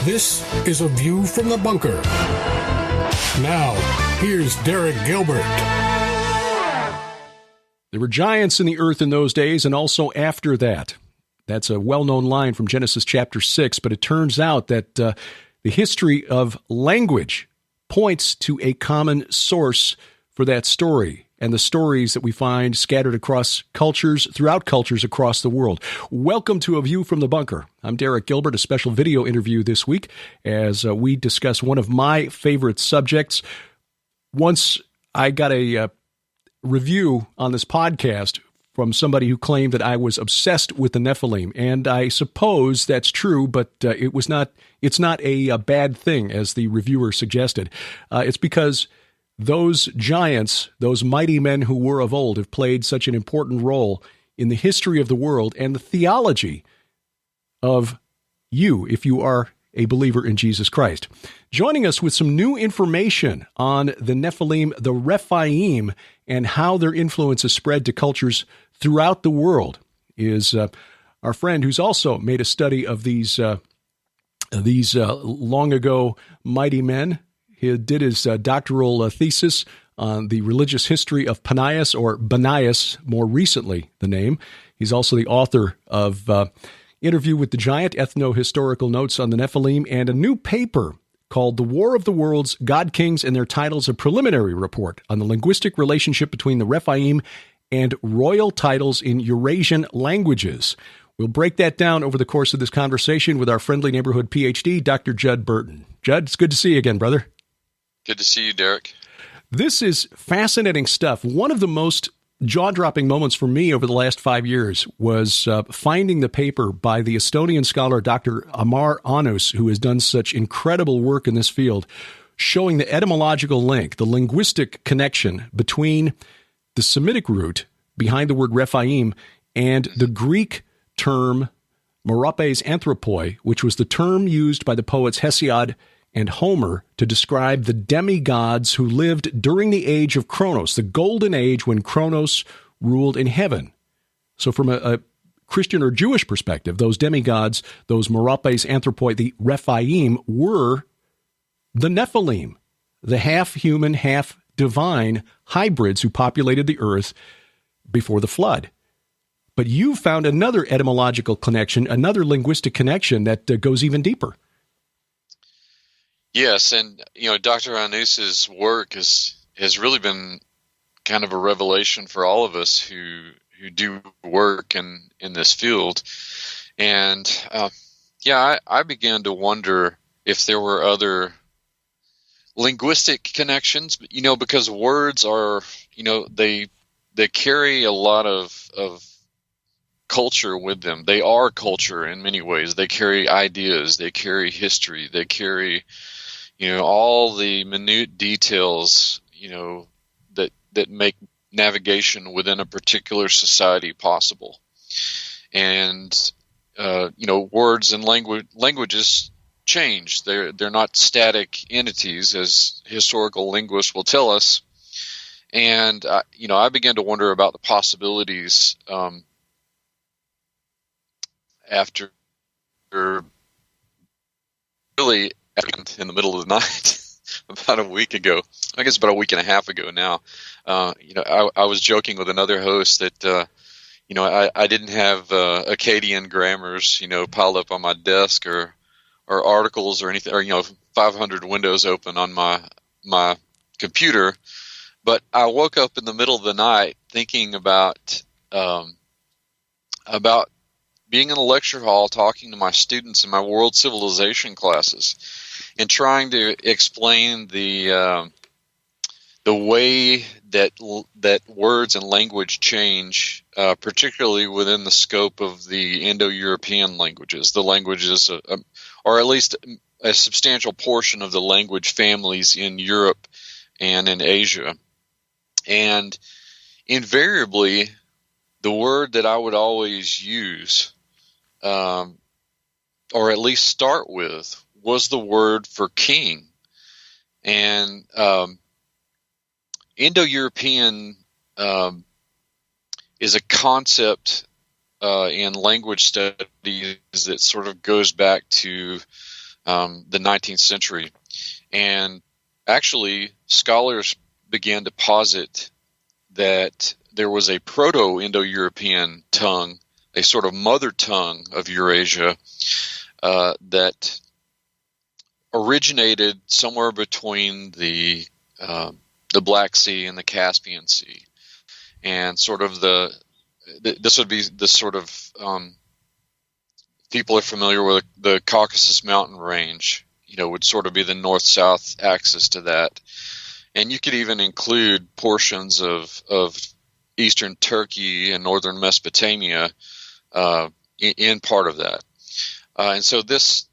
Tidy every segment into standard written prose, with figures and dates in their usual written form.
This is A View from the Bunker. Now, here's Derek Gilbert. There were giants in the earth in those days and also after that. That's a well-known line from Genesis chapter 6, but it turns out that the history of language points to a common source for that story and the stories that we find scattered across cultures, throughout cultures across the world. Welcome to A View from the Bunker. I'm Derek Gilbert, a special video interview this week as we discuss one of my favorite subjects. Once I got a review on this podcast from somebody who claimed that I was obsessed with the Nephilim, and I suppose that's true, but it's not a bad thing, as the reviewer suggested. It's because those giants, those mighty men who were of old, have played such an important role in the history of the world and the theology of you, if you are a believer in Jesus Christ. Joining us with some new information on the Nephilim, the Rephaim, and how their influence has spread to cultures throughout the world is our friend who's also made a study of these long ago mighty men. He did his doctoral thesis on the religious history of Panias, or Banias, more recently the name. He's also the author of Interview with the Giant, Ethno-Historical Notes on the Nephilim, and a new paper called The War of the Worlds, God Kings and Their Titles, a preliminary report on the linguistic relationship between the Rephaim and royal titles in Eurasian languages. We'll break that down over the course of this conversation with our friendly neighborhood PhD, Dr. Judd Burton. Judd, it's good to see you again, brother. Good to see you, Derek. This is fascinating stuff. One of the most jaw-dropping moments for me over the last 5 years was finding the paper by the Estonian scholar Dr. Amar Annus, who has done such incredible work in this field, showing the etymological link, the linguistic connection between the Semitic root behind the word Rephaim and the Greek term Meropes anthropoi, which was the term used by the poets Hesiod and Homer to describe the demigods who lived during the age of Kronos, the golden age when Kronos ruled in heaven. So from a Christian or Jewish perspective, those demigods, those Meropes anthropoi, the Rephaim, were the Nephilim, the half-human, half-divine hybrids who populated the earth before the flood. But you found another etymological connection, another linguistic connection that goes even deeper. Yes, and Dr. Anus's work has really been kind of a revelation for all of us who do work in this field. And I began to wonder if there were other linguistic connections, because words are, they carry a lot of culture with them. They are culture in many ways. They carry ideas, they carry history, they carry all the minute details, that make navigation within a particular society possible. And, words and languages change. They're not static entities, as historical linguists will tell us. And, I began to wonder about the possibilities after really in the middle of the night about a week ago. I guess about a week and a half ago now. I was joking with another host that I didn't have Akkadian grammars piled up on my desk or articles or anything, or 500 windows open on my computer, but I woke up in the middle of the night thinking about being in a lecture hall talking to my students in my world civilization classes and trying to explain the way that words and language change, particularly within the scope of the Indo-European languages, the languages, or at least a substantial portion of the language families in Europe and in Asia. And invariably, the word that I would always use, or at least start with, was the word for king. And Indo-European is a concept in language studies that sort of goes back to the 19th century. And actually, scholars began to posit that there was a Proto-Indo-European tongue, a sort of mother tongue of Eurasia, that originated somewhere between the Black Sea and the Caspian Sea, and sort of this would be the sort of people are familiar with the Caucasus mountain range. Would sort of be the north-south axis to that, and you could even include portions of eastern Turkey and northern Mesopotamia in part of that. And so this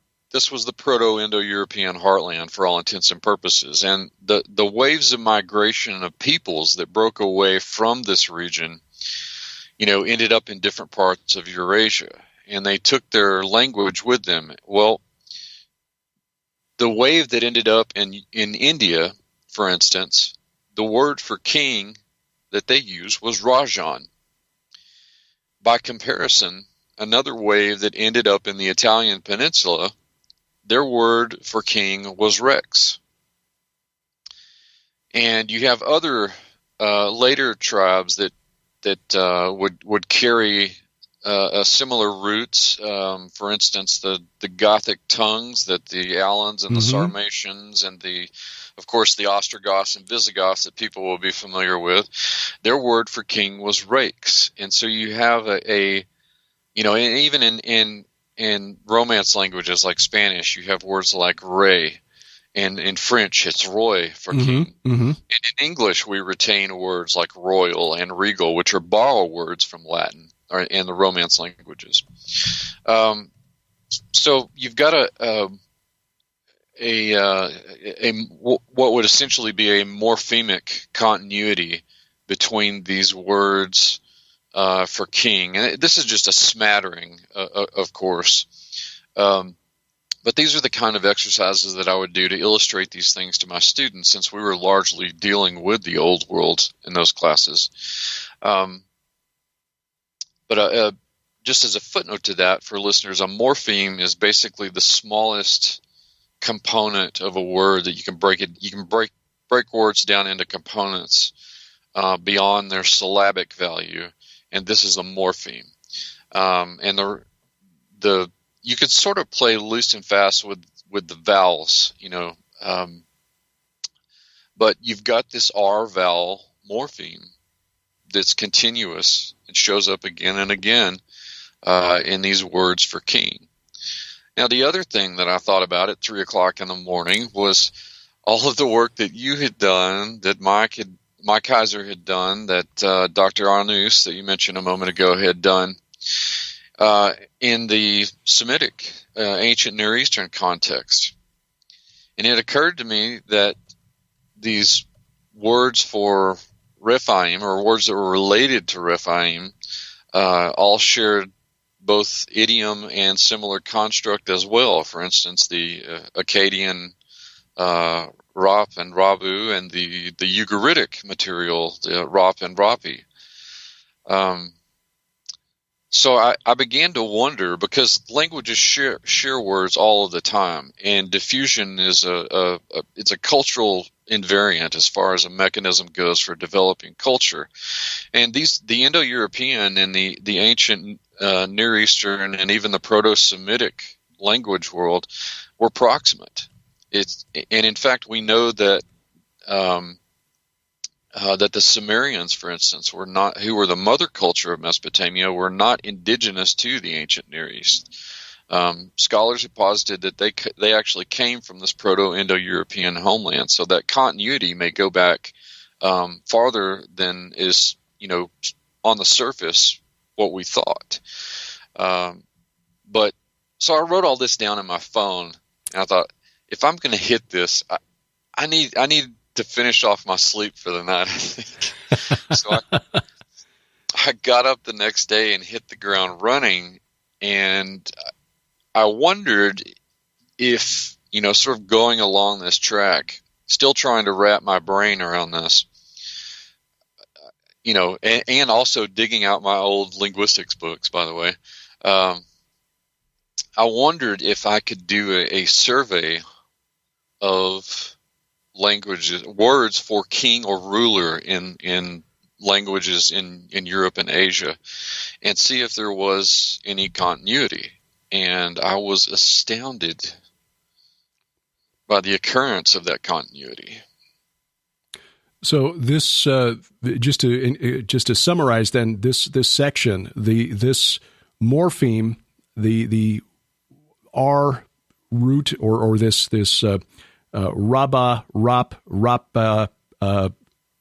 was the Proto-Indo-European heartland for all intents and purposes. And the waves of migration of peoples that broke away from this region, ended up in different parts of Eurasia, and they took their language with them. Well, the wave that ended up in India, for instance, the word for king that they used was Rajan. By comparison, another wave that ended up in the Italian peninsula, their word for king was Rex. And you have other later tribes that would carry similar roots. For instance, the Gothic tongues that the Alans and the Sarmatians and of course, the Ostrogoths and Visigoths that people will be familiar with, their word for king was Rex. And so you have and even in Romance languages like Spanish, you have words like rey, and in French, it's roy for king. And in English, we retain words like royal and regal, which are borrowed words from Latin and the Romance languages. So you've got what would essentially be a morphemic continuity between these words for king. And this is just a smattering, of course. But these are the kind of exercises that I would do to illustrate these things to my students, since we were largely dealing with the Old World in those classes. But just as a footnote to that for listeners, a morpheme is basically the smallest component of a word that you can break it. You can break words down into components beyond their syllabic value, and this is a morpheme. And you could sort of play loose and fast with the vowels, but you've got this R vowel morpheme that's continuous. It shows up again and again in these words for king. Now, the other thing that I thought about at 3 o'clock in the morning was all of the work that you had done, that Mike Kaiser had done, that Dr. Arnous, that you mentioned a moment ago, had done in the Semitic, ancient Near Eastern context. And it occurred to me that these words for Rephaim, or words that were related to Rephaim, all shared both idiom and similar construct as well. For instance, the Akkadian Rap and Rabu, and the Ugaritic material, the Rap and Rapi. So I began to wonder, because languages share words all of the time, and diffusion is it's a cultural invariant as far as a mechanism goes for developing culture. And the Indo-European and the ancient Near Eastern and even the Proto-Semitic language world were proximate. And in fact, we know that that the Sumerians, for instance, who were the mother culture of Mesopotamia, were not indigenous to the ancient Near East. Scholars have posited that they actually came from this Proto-Indo-European homeland, so that continuity may go back farther than is, on the surface what we thought. But so I wrote all this down in my phone, and I thought, if I'm going to hit this, I need to finish off my sleep for the night, I think. So I got up the next day and hit the ground running, and I wondered if, sort of going along this track, still trying to wrap my brain around this, and also digging out my old linguistics books, by the way. I wondered if I could do a survey of languages, words for king or ruler in languages in Europe and Asia, and see if there was any continuity. And I was astounded by the occurrence of that continuity. So this, just to summarize, then this section, this morpheme, the R root or this rabba rap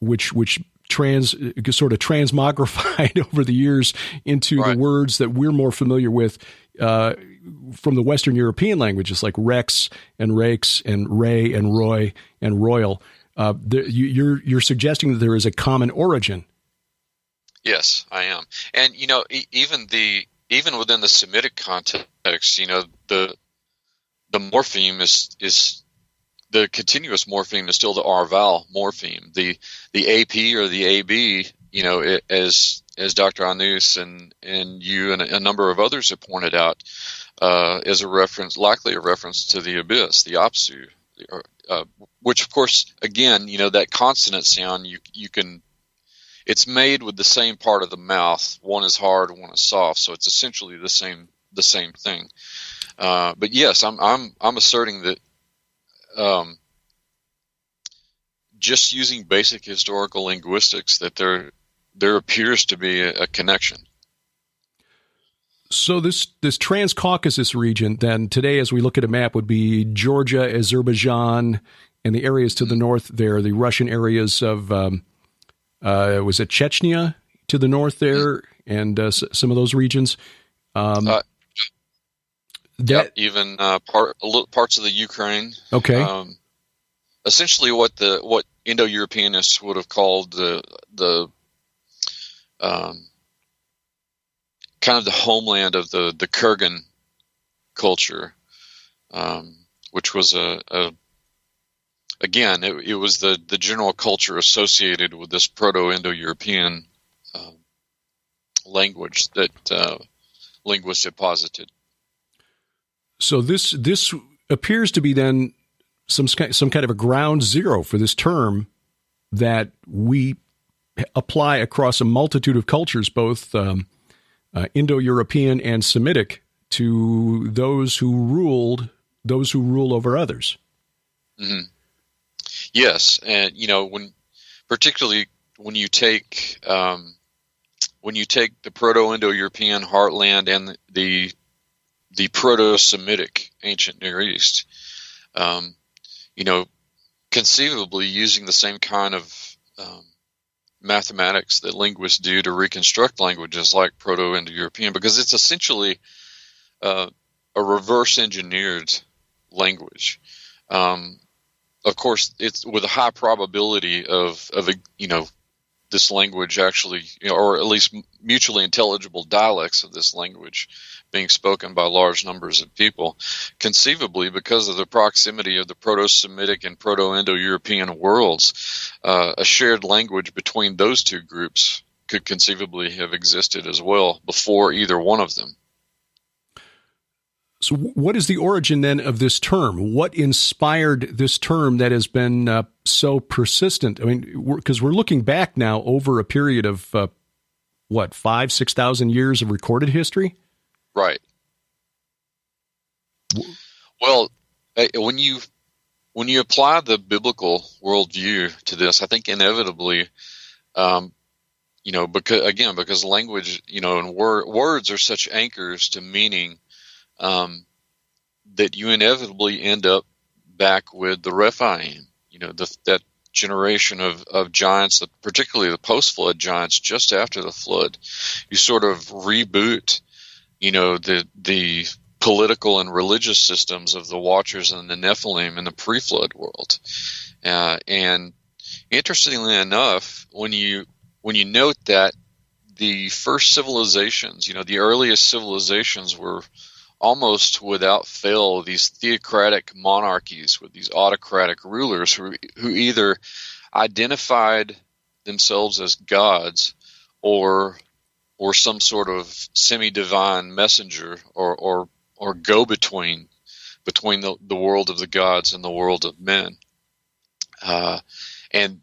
which sort of transmogrified over the years into Right. the words that we're more familiar with from the Western European languages like Rex and Rakes and Ray and Roy and Royal. You're suggesting that there is a common origin. Yes, I am. And even within the Semitic context, the morpheme is the continuous morpheme is still the R vowel morpheme. The AP or the AB, as Dr. Anus and you and a number of others have pointed out, is likely a reference to the abyss, the Apsu, which of course, again, that consonant sound you can. It's made with the same part of the mouth. One is hard, one is soft, so it's essentially the same thing. But yes, I'm asserting that just using basic historical linguistics, that there appears to be a connection. So this Transcaucasus region, then today, as we look at a map, would be Georgia, Azerbaijan, and the areas to the north there, the Russian areas of. Was it Chechnya to the north there, and some of those regions? Even parts of the Ukraine. Okay. Essentially, what Indo-Europeanists would have called the kind of the homeland of the Kurgan culture, which was Again, it was the general culture associated with this Proto-Indo-European language that linguists had posited. So this appears to be then some kind of a ground zero for this term that we apply across a multitude of cultures, both Indo-European and Semitic, to those who rule over others. Mm-hmm. Yes, and particularly when you take the Proto-Indo-European heartland and the Proto-Semitic ancient Near East, conceivably using the same kind of mathematics that linguists do to reconstruct languages like Proto-Indo-European, because it's essentially a reverse engineered language. Of course, it's with a high probability of this language actually, or at least mutually intelligible dialects of this language being spoken by large numbers of people. Conceivably, because of the proximity of the Proto-Semitic and Proto-Indo-European worlds, a shared language between those two groups could conceivably have existed as well before either one of them. So what is the origin then of this term? What inspired this term that has been so persistent? I mean, because we're looking back now over a period of, 5,000-6,000 years of recorded history? Right. Well, when you apply the biblical worldview to this, I think inevitably, because language, and words are such anchors to meaning, that you inevitably end up back with the Rephaim, that generation of giants, particularly the post-flood giants just after the flood. You sort of reboot, the political and religious systems of the Watchers and the Nephilim in the pre-flood world. And interestingly enough, when you note that the first civilizations, the earliest civilizations were almost without fail these theocratic monarchies with these autocratic rulers who either identified themselves as gods or some sort of semi-divine messenger or or go between the world of the gods and the world of men. And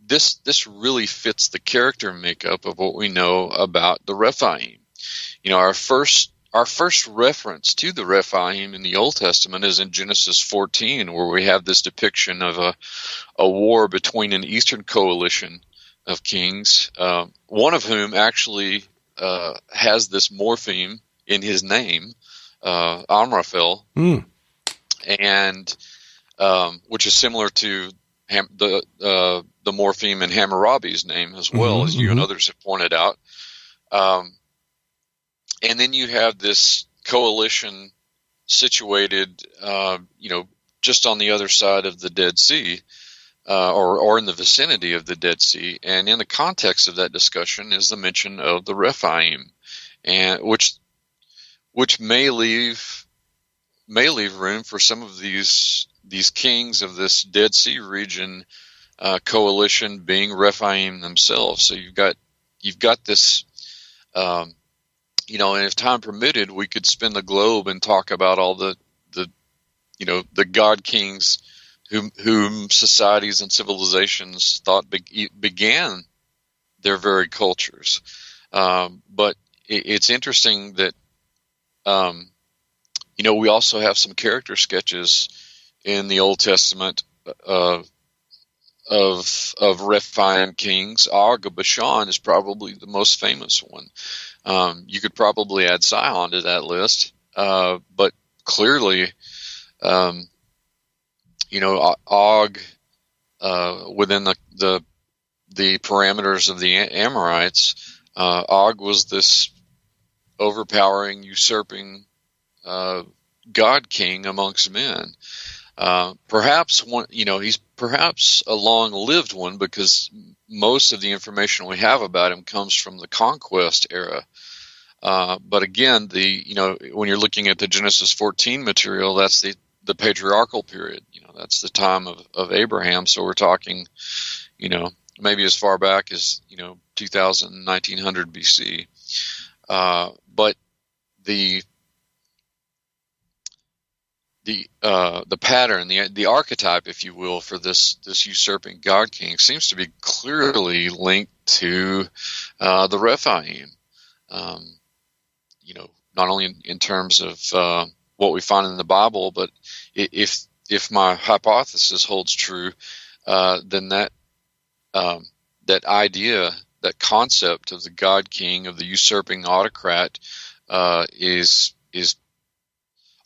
this really fits the character makeup of what we know about the Rephaim. Our first reference to the Rephaim in the Old Testament is in Genesis 14, where we have this depiction of a war between an eastern coalition of kings, one of whom actually has this morpheme in his name, Amraphel, and which is similar to the morpheme in Hammurabi's name as well, as you and others have pointed out. And then you have this coalition situated, just on the other side of the Dead Sea, or in the vicinity of the Dead Sea. And in the context of that discussion is the mention of the Rephaim, and which may leave room for some of these kings of this Dead Sea region coalition being Rephaim themselves. So you've got this. And if time permitted, we could spin the globe and talk about all the god kings whom societies and civilizations thought began their very cultures. But it's interesting that, we also have some character sketches in the Old Testament of Rephaim kings. Og of Bashan is probably the most famous one. You could probably add Sihon to that list, but clearly, Og within the parameters of the Amorites, Og was this overpowering, usurping god king amongst men. Perhaps one, he's perhaps a long-lived one, because most of the information we have about him comes from the conquest era. But again, when you're looking at the Genesis 14 material, that's the patriarchal period. That's the time of Abraham. So we're talking, maybe as far back as 2000, 1900 BC. But the pattern, the archetype, if you will, for this usurping god king seems to be clearly linked to the Rephaim. Not only in terms of what we find in the Bible, but if my hypothesis holds true, then that idea, that concept of the god king, of the usurping autocrat, is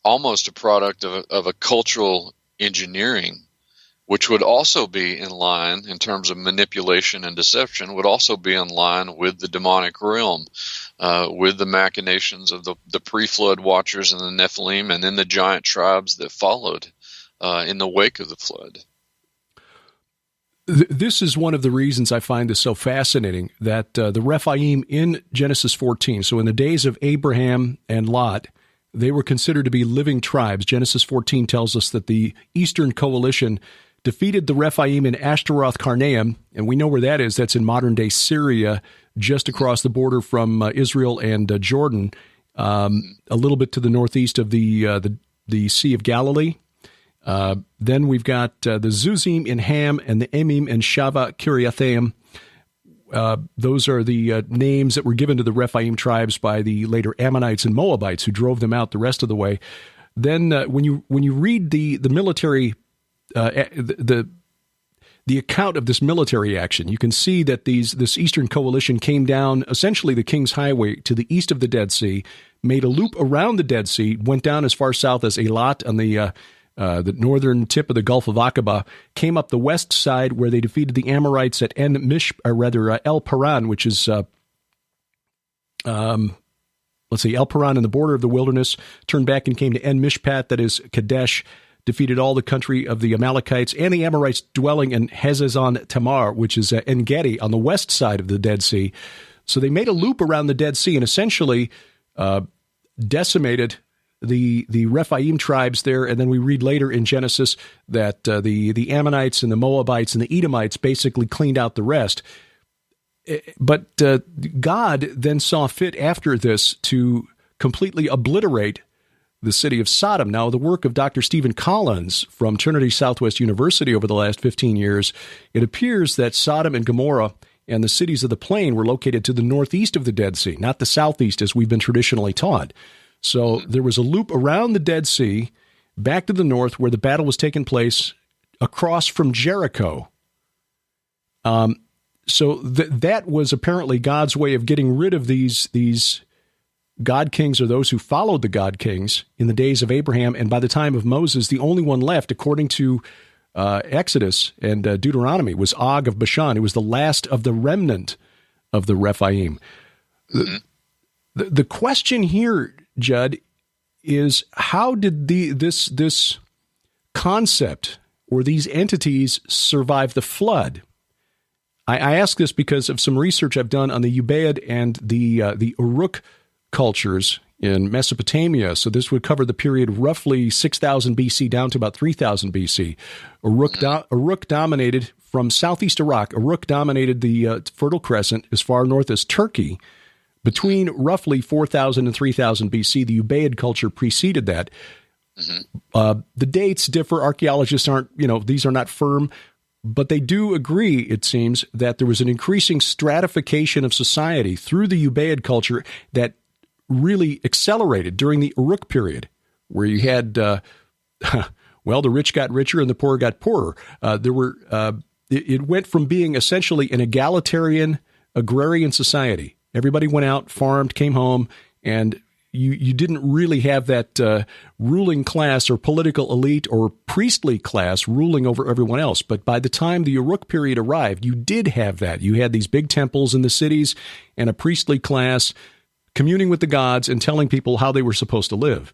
almost a product of a cultural engineering, which would also be in line, in terms of manipulation and deception, would also be in line with the demonic realm, with the machinations of the pre-flood watchers and the Nephilim, and then the giant tribes that followed in the wake of the flood. This is one of the reasons I find this so fascinating, that the Rephaim in Genesis 14, so in the days of Abraham and Lot, they were considered to be living tribes. Genesis 14 tells us that the Eastern Coalition defeated the Rephaim in Ashtaroth Karnaim, and we know where that is. That's in modern-day Syria, just across the border from Israel and Jordan, a little bit to the northeast of the Sea of Galilee. Then we've got the Zuzim in Ham and the Emim and Shava Kiriathaim. Those are the names that were given to the Rephaim tribes by the later Ammonites and Moabites, who drove them out the rest of the way. Then when you read the military, the account of this military action, you can see that this Eastern Coalition came down essentially the King's Highway to the east of the Dead Sea, made a loop around the Dead Sea, went down as far south as Eilat on the northern tip of the Gulf of Aqaba, came up the west side where they defeated the Amorites at El Paran, which is El Paran in the border of the wilderness, turned back and came to En Mishpat, that is Kadesh, defeated all the country of the Amalekites and the Amorites dwelling in Hazazon Tamar, which is En Gedi on the west side of the Dead Sea. So they made a loop around the Dead Sea and essentially decimated the Rephaim tribes there. And then we read later in Genesis that the Ammonites and the Moabites and the Edomites basically cleaned out the rest. But God then saw fit after this to completely obliterate the city of Sodom. Now, the work of Dr. Stephen Collins from Trinity Southwest University over the last 15 years, it appears that Sodom and Gomorrah and the cities of the plain were located to the northeast of the Dead Sea, not the southeast as we've been traditionally taught. So there was a loop around the Dead Sea, back to the north where the battle was taking place, across from Jericho. So that was apparently God's way of getting rid of these God kings, or those who followed the God kings in the days of Abraham. And by the time of Moses, the only one left, according to Exodus and Deuteronomy, was Og of Bashan. It was the last of the remnant of the Rephaim. The question here, Judd, is how did this concept or these entities survive the flood? I ask this because of some research I've done on the Ubaid and the Uruk cultures in Mesopotamia. So this would cover the period roughly 6,000 BC down to about 3,000 BC. Uruk dominated from southeast Iraq. Uruk dominated the Fertile Crescent as far north as Turkey. Between roughly 4,000 and 3,000 BC, the Ubaid culture preceded that. The dates differ. Archaeologists aren't, these are not firm, but they do agree, it seems, that there was an increasing stratification of society through the Ubaid culture that really accelerated during the Uruk period, where you had, the rich got richer and the poor got poorer. It went from being essentially an egalitarian agrarian society. Everybody went out, farmed, came home, and you didn't really have that ruling class or political elite or priestly class ruling over everyone else. But by the time the Uruk period arrived, you did have that. You had these big temples in the cities and a priestly class communing with the gods and telling people how they were supposed to live.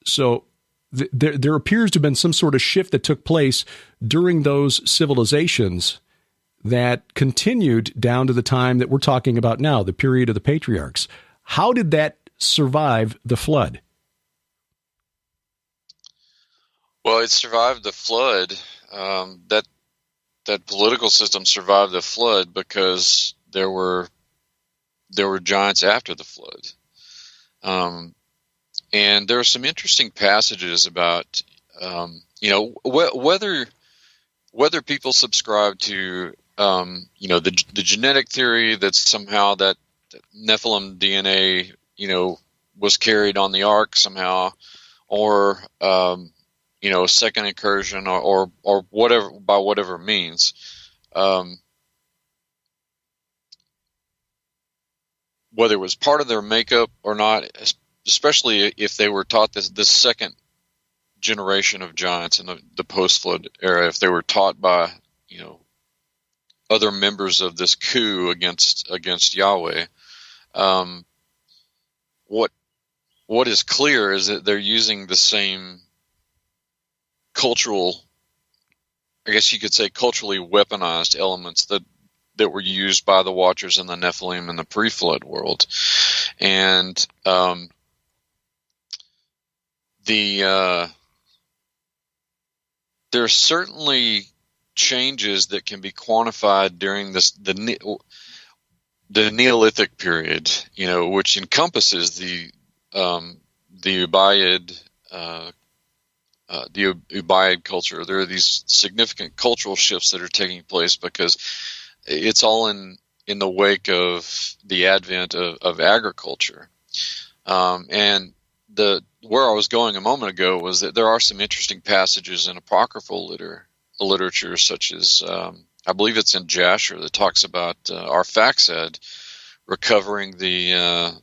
So there appears to have been some sort of shift that took place during those civilizations that continued down to the time that we're talking about now, the period of the patriarchs. How did that survive the flood? Well, it survived the flood. That political system survived the flood because there were giants after the flood. And there are some interesting passages about, whether people subscribe to, the genetic theory that somehow that Nephilim DNA, was carried on the ark somehow, or, second incursion or whatever, by whatever means. Whether it was part of their makeup or not, especially if they were taught this second generation of giants in the post-flood era, if they were taught by, other members of this coup against Yahweh, what is clear is that they're using the same cultural, I guess you could say, culturally weaponized elements that were used by the Watchers and the Nephilim in the pre-flood world. And there's certainly changes that can be quantified during the Neolithic period, which encompasses the Ubaid culture. There are these significant cultural shifts that are taking place because it's all in the wake of the advent of agriculture. And where I was going a moment ago was that there are some interesting passages in apocryphal literature, such as I believe it's in Jasher, that talks about Arphaxad recovering the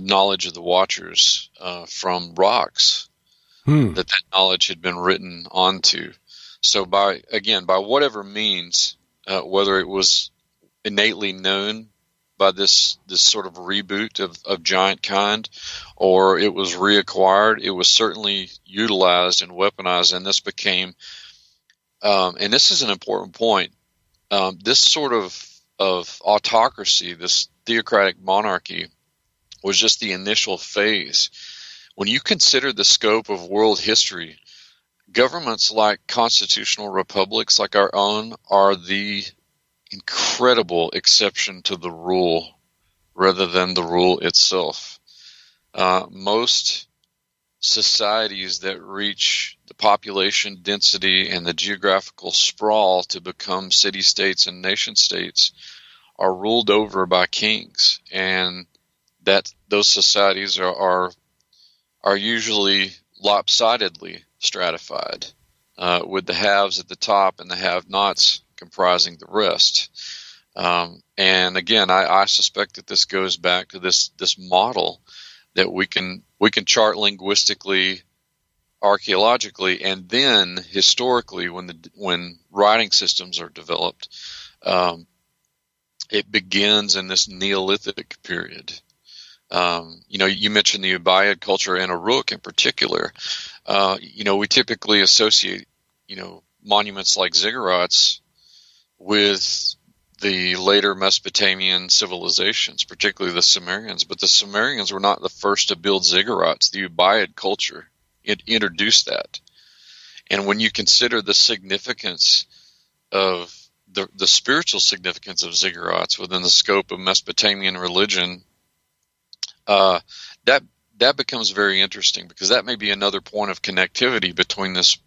knowledge of the Watchers from rocks that knowledge had been written onto. So by whatever means, whether it was innately known by this sort of reboot of giant kind, or it was reacquired, it was certainly utilized and weaponized, and this became, and this is an important point, this sort of autocracy, this theocratic monarchy, was just the initial phase. When you consider the scope of world history, governments like constitutional republics like our own are the incredible exception to the rule rather than the rule itself. Most societies that reach the population density and the geographical sprawl to become city-states and nation-states are ruled over by kings, and that those societies are usually lopsidedly stratified, with the haves at the top and the have-nots comprising the rest. And again, I suspect that this goes back to this model that we can chart linguistically, archaeologically, and then historically when writing systems are developed. It begins in this Neolithic period. You mentioned the Ubaid culture and Uruk in particular. We typically associate, monuments like ziggurats with the later Mesopotamian civilizations, particularly the Sumerians. But the Sumerians were not the first to build ziggurats. The Ubaid culture introduced that. And when you consider the significance of the spiritual significance of ziggurats within the scope of Mesopotamian religion, that becomes very interesting, because that may be another point of connectivity between this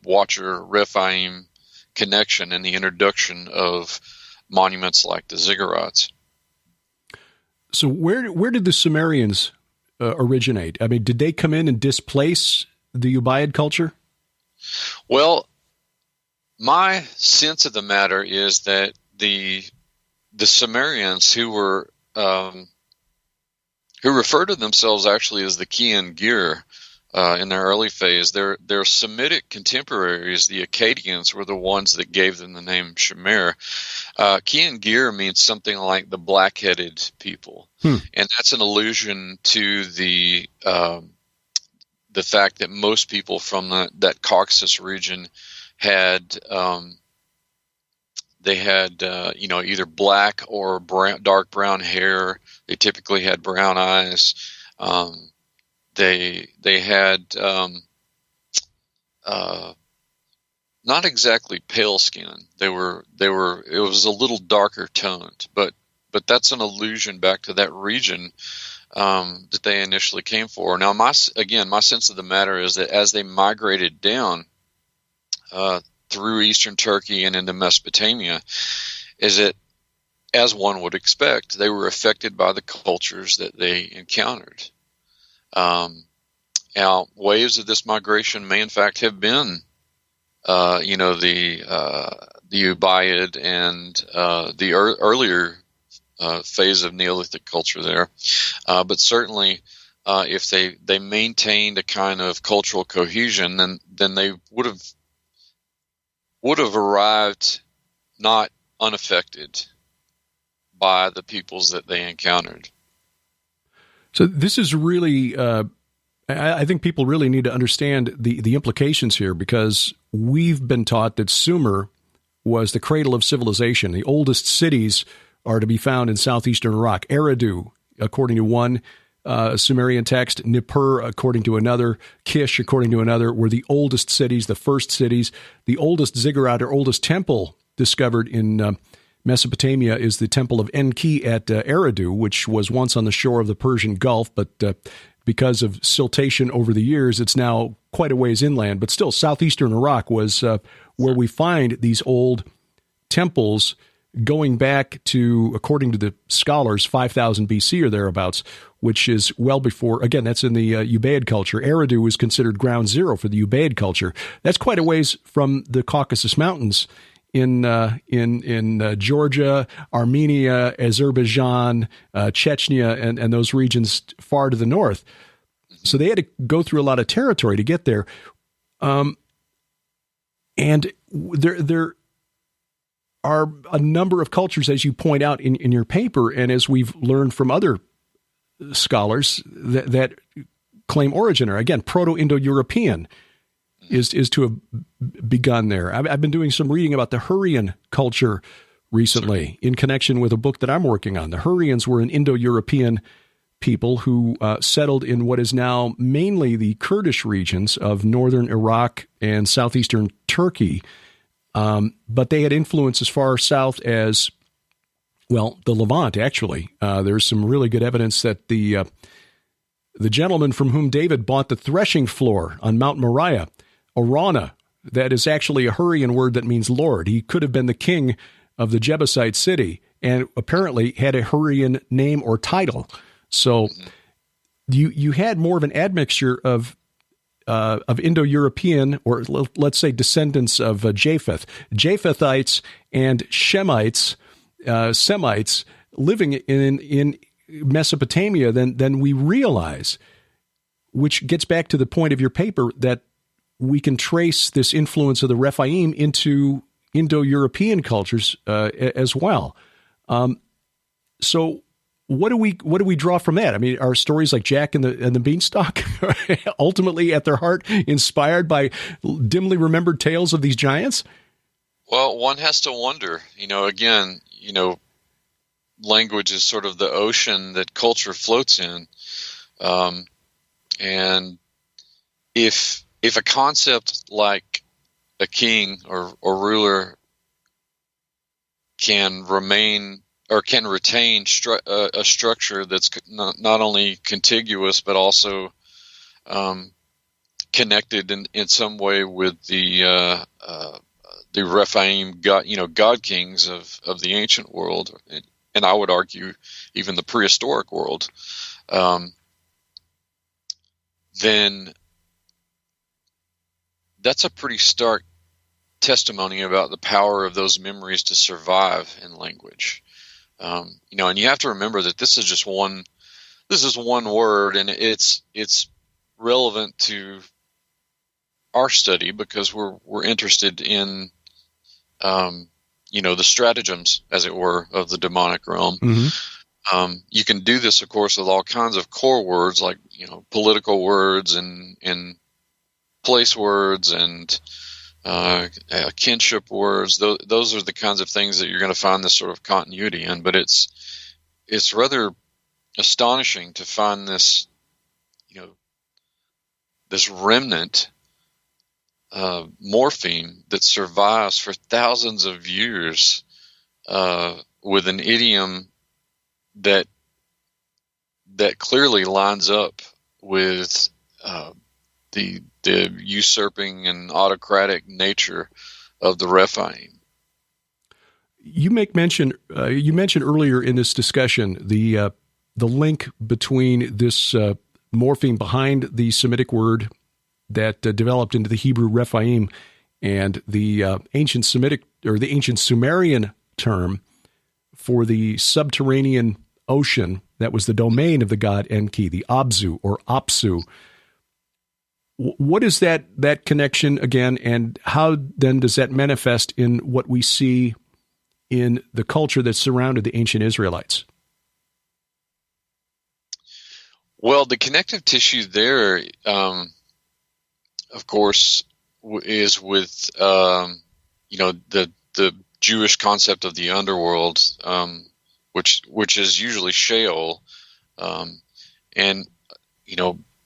Watcher Rephaim connection and the introduction of monuments like the ziggurats. So where did the Sumerians originate? I mean, did they come in and displace the Ubaid culture? Well, my sense of the matter is that the Sumerians who refer to themselves actually as the Kian-Gir in their early phase, their Semitic contemporaries, the Akkadians, were the ones that gave them the name Shemer. Kian-Gir means something like the black-headed people, and that's an allusion to the fact that most people from that Caucasus region had either black or dark brown hair. They typically had brown eyes. They had not exactly pale skin. It was a little darker toned, but that's an allusion back to that region that they initially came for. Now, my sense of the matter is that as they migrated down through eastern Turkey and into Mesopotamia, is that, as one would expect, they were affected by the cultures that they encountered. Now, waves of this migration may in fact have been, the Ubaid and the earlier phase of Neolithic culture there, but certainly if they maintained a kind of cultural cohesion, then they would have arrived not unaffected by the peoples that they encountered. So this is really, I think people really need to understand the implications here, because we've been taught that Sumer was the cradle of civilization. The oldest cities are to be found in southeastern Iraq. Eridu, according to one Sumerian text, Nippur, according to another, Kish, according to another, were the oldest cities, the first cities. The oldest ziggurat, or oldest temple discovered in Mesopotamia, is the temple of Enki at Eridu, which was once on the shore of the Persian Gulf, but because of siltation over the years, it's now quite a ways inland. But still, southeastern Iraq was where we find these old temples going back to, according to the scholars, 5,000 BC or thereabouts, which is well before, again, that's in the Ubaid culture. Eridu was considered ground zero for the Ubaid culture. That's quite a ways from the Caucasus Mountains in Georgia, Armenia, Azerbaijan, Chechnya, and those regions far to the north. So they had to go through a lot of territory to get there. And there are a number of cultures, as you point out in your paper, and as we've learned from other scholars that claim origin, or again, Proto-Indo-European is to have begun there. I've been doing some reading about the Hurrian culture recently in connection with a book that I'm working on. The Hurrians were an Indo-European people who settled in what is now mainly the Kurdish regions of northern Iraq and southeastern Turkey. But they had influence as far south as, well, the Levant, actually. There's some really good evidence that the the gentleman from whom David bought the threshing floor on Mount Moriah, Orana, that is actually a Hurrian word that means Lord. He could have been the king of the Jebusite city and apparently had a Hurrian name or title. So you had more of an admixture of Indo-European, or let's say descendants of Japheth, Japhethites and Shemites, Semites living in Mesopotamia than we realize, which gets back to the point of your paper that we can trace this influence of the Rephaim into Indo-European cultures as well. So what do we draw from that? I mean, are stories like Jack and the Beanstalk ultimately at their heart inspired by dimly remembered tales of these giants? Well, one has to wonder, again, language is sort of the ocean that culture floats in. And if a concept like a king or ruler can remain or can retain a structure that's not only contiguous but also connected in some way with the Rephaim god kings of the ancient world, and I would argue even the prehistoric world, then that's a pretty stark testimony about the power of those memories to survive in language. And you have to remember that this is one word, and it's relevant to our study because we're interested in, the stratagems, as it were, of the demonic realm. Mm-hmm. You can do this, of course, with all kinds of core words like, political words and place words and kinship words. Those are the kinds of things that you're going to find this sort of continuity in. But it's rather astonishing to find this, this remnant morpheme that survives for thousands of years with an idiom that clearly lines up with the usurping and autocratic nature of the Rephaim. You mentioned earlier in this discussion the link between this morpheme behind the Semitic word that developed into the Hebrew Rephaim and the ancient Semitic or the ancient Sumerian term for the subterranean ocean that was the domain of the god Enki, the Abzu or Apsu. What is that connection again, and how then does that manifest in what we see in the culture that surrounded the ancient Israelites? Well, the connective tissue there, of course, is with the Jewish concept of the underworld, which is usually Sheol, and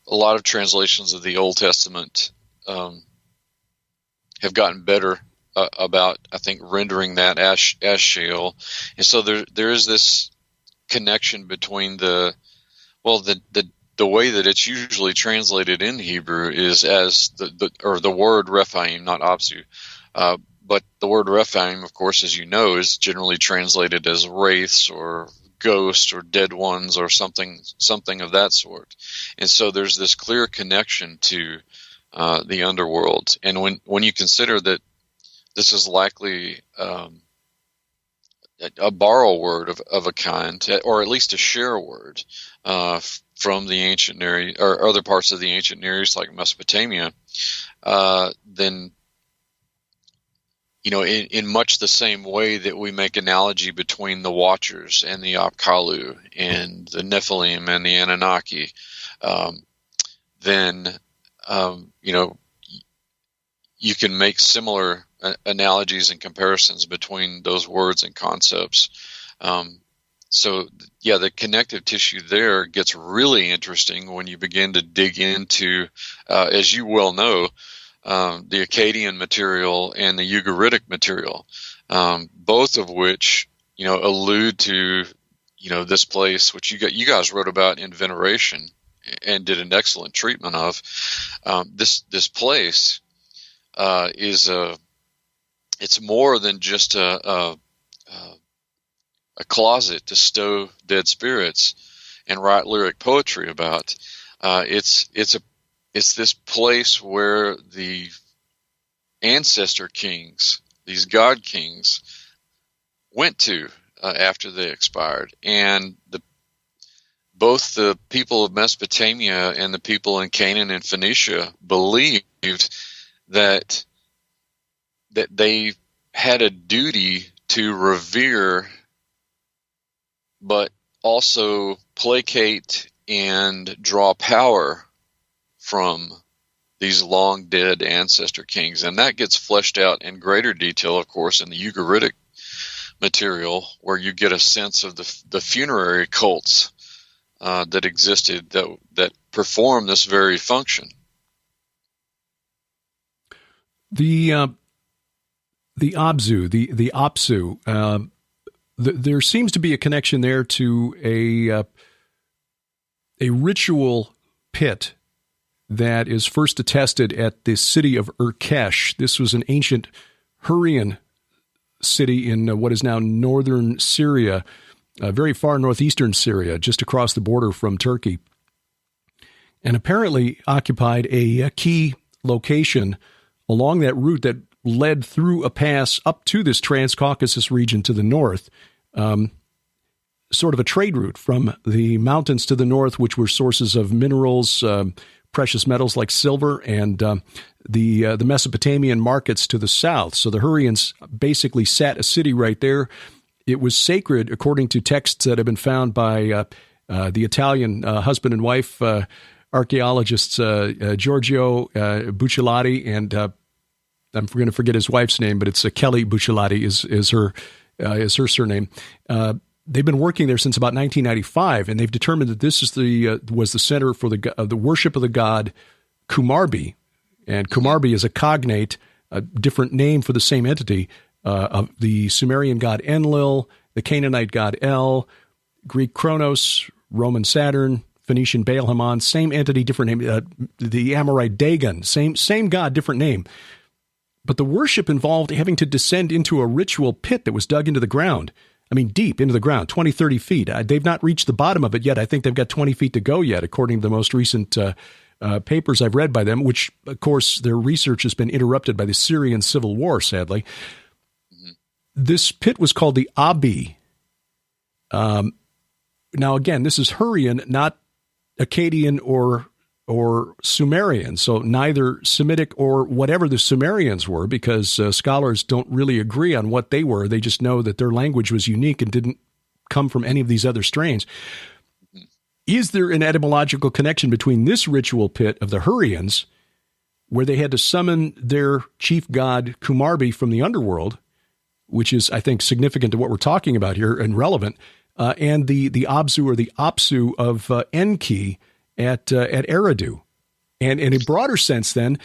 a lot of translations of the Old Testament have gotten better about, I think, rendering that as Sheol, and so there is this connection between the way that it's usually translated in Hebrew is as the word Rephaim, not Absu, but the word Rephaim, of course, as you know, is generally translated as wraiths or ghosts or dead ones or something of that sort. And so there's this clear connection to the underworld. And when you consider that this is likely a borrow word of a kind, or at least a share word from the ancient Near East or other parts of the ancient Near East, like Mesopotamia, then in much the same way that we make analogy between the Watchers and the Apkallu and the Nephilim and the Anunnaki, then you can make similar analogies and comparisons between those words and concepts. So, the connective tissue there gets really interesting when you begin to dig into, as you well know, the Akkadian material and the Ugaritic material, both of which, allude to, this place, which you guys wrote about in Veneration. and did an excellent treatment of. This place is it's more than just a closet to stow dead spirits and write lyric poetry about. It's this place where the ancestor kings, these god kings, went to after they expired, and both the people of Mesopotamia and the people in Canaan and Phoenicia believed that they had a duty to revere, but also placate and draw power from these long dead ancestor kings. And that gets fleshed out in greater detail, of course, in the Ugaritic material, where you get a sense of the funerary cults that existed that perform this very function. The Abzu, the Apsu, there seems to be a connection there to a ritual pit that is first attested at the city of Urkesh. This was an ancient Hurrian city in what is now northern Syria, very far northeastern Syria, just across the border from Turkey, and apparently occupied a key location along that route that led through a pass up to this Transcaucasus region to the north, sort of a trade route from the mountains to the north, which were sources of minerals, precious metals like silver, and the Mesopotamian markets to the south. So the Hurrians basically sat a city right there. It was sacred, according to texts that have been found by the Italian husband and wife archaeologists Giorgio Bucciolati, and I'm going to forget his wife's name, but it's Kelly Bucciolati is her surname. They've been working there since about 1995, and they've determined that this is was the center for the worship of the god Kumarbi, and Kumarbi is a cognate, a different name for the same entity of the Sumerian god Enlil, the Canaanite god El, Greek Kronos, Roman Saturn, Phoenician Baal Hamon, same entity, different name. The Amorite Dagon, same god, different name. But the worship involved having to descend into a ritual pit that was dug into the ground. I mean, deep into the ground, 20, 30 feet. They've not reached the bottom of it yet. I think they've got 20 feet to go yet, according to the most recent papers I've read by them, which, of course, their research has been interrupted by the Syrian civil war, sadly. Mm-hmm. This pit was called the Abi. Now, again, this is Hurrian, not Akkadian or Sumerian, so neither Semitic or whatever the Sumerians were, because scholars don't really agree on what they were. They just know that their language was unique and didn't come from any of these other strains. Is there an etymological connection between this ritual pit of the Hurrians, where they had to summon their chief god Kumarbi from the underworld, which is, I think, significant to what we're talking about here and relevant, and the Abzu or the Apsu of Enki at Eridu? And in a broader sense, then,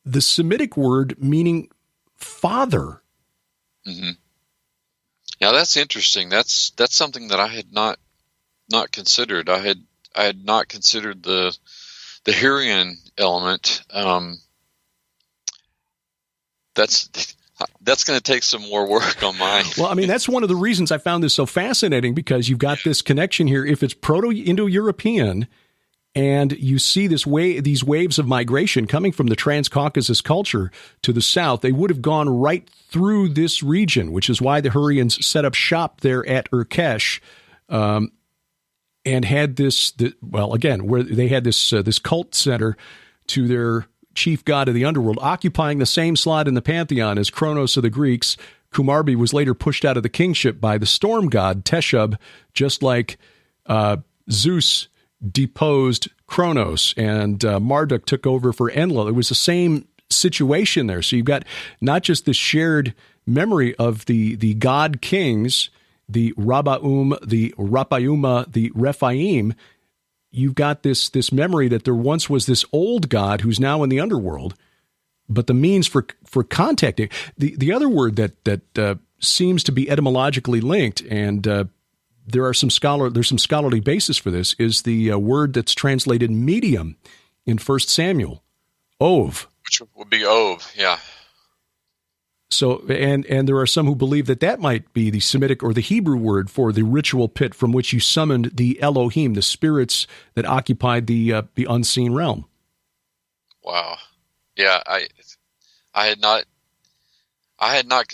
the Semitic word meaning father. Mm-hmm. Yeah, that's interesting. That's something that I had not considered. I had not considered the Hurrian element. That's going to take some more work on mine. Well, I mean, that's one of the reasons I found this so fascinating, because you've got this connection here. If it's Proto-Indo-European, and you see these waves of migration coming from the Transcaucasus culture to the south, they would have gone right through this region, which is why the Hurrians set up shop there at Urkesh, and had where they had this cult center to their chief god of the underworld, occupying the same slot in the pantheon as Kronos of the Greeks. Kumarbi was later pushed out of the kingship by the storm god Teshub, just like Zeus deposed Kronos and Marduk took over for Enlil. It was the same situation there. So you've got not just the shared memory of the god kings, the Rabaum, the Rapayuma, the Rephaim. You've got this memory that there once was this old god who's now in the underworld, but the means for contacting the other word that seems to be etymologically linked, and there's some scholarly basis for this, is the word that's translated medium in 1 Samuel, ov. Which would be ov, yeah. So, and there are some who believe that might be the Semitic or the Hebrew word for the ritual pit from which you summoned the Elohim, the spirits that occupied the unseen realm. Wow. Yeah, I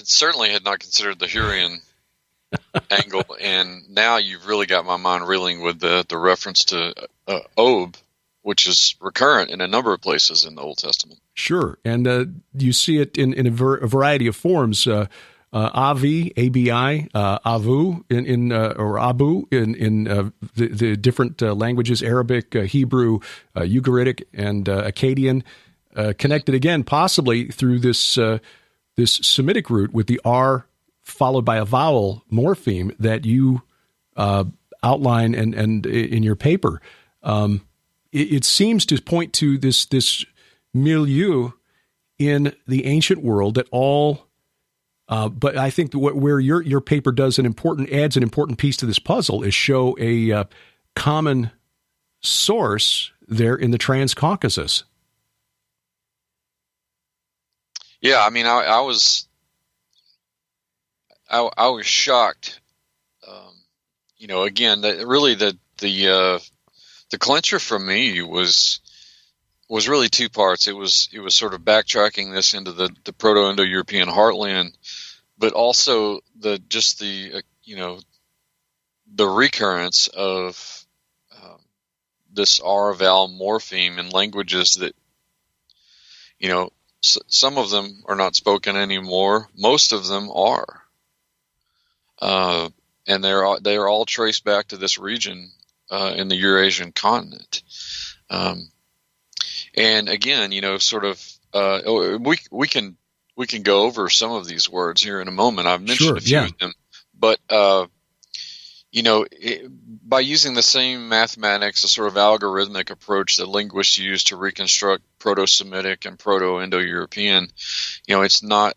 certainly had not considered the Hurrian angle, and now you've really got my mind reeling with the reference to Ob, which is recurrent in a number of places in the Old Testament. Sure, and you see it in a variety of forms. Avi, A-B-I, Avu, or Abu in the different languages, Arabic, Hebrew, Ugaritic, and Akkadian, connected again possibly through this Semitic root with the R followed by a vowel morpheme that you outline and in your paper. It seems to point to this milieu in the ancient world that all. But I think where your paper adds an important piece to this puzzle is show a common source there in the Transcaucasus. Yeah, I mean, I was shocked. Again, the clincher for me was really two parts. It was sort of backtracking this into the Proto-Indo-European heartland, but also the recurrence of this R vowel morpheme in languages that, some of them are not spoken anymore. Most of them are, and they're all traced back to this region in the Eurasian continent. And again, we can go over some of these words here in a moment. I've mentioned a few of them, but by using the same mathematics, a sort of algorithmic approach that linguists use to reconstruct Proto-Semitic and Proto-Indo-European, it's not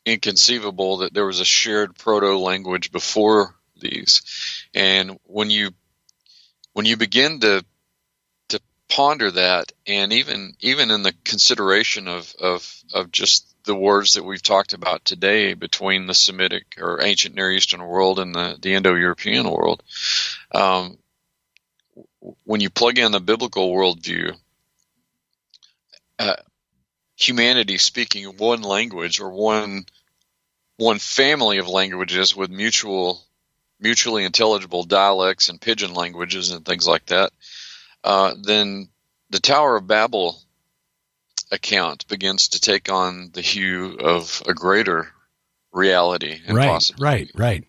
inconceivable that there was a shared proto-language before these. And when you begin to ponder that, and even in the consideration of just the words that we've talked about today between the Semitic or ancient Near Eastern world and the Indo-European world, when you plug in the biblical worldview, humanity speaking one language or one family of languages with mutually intelligible dialects and pidgin languages and things like that, then the Tower of Babel account begins to take on the hue of a greater reality and possibility. Right.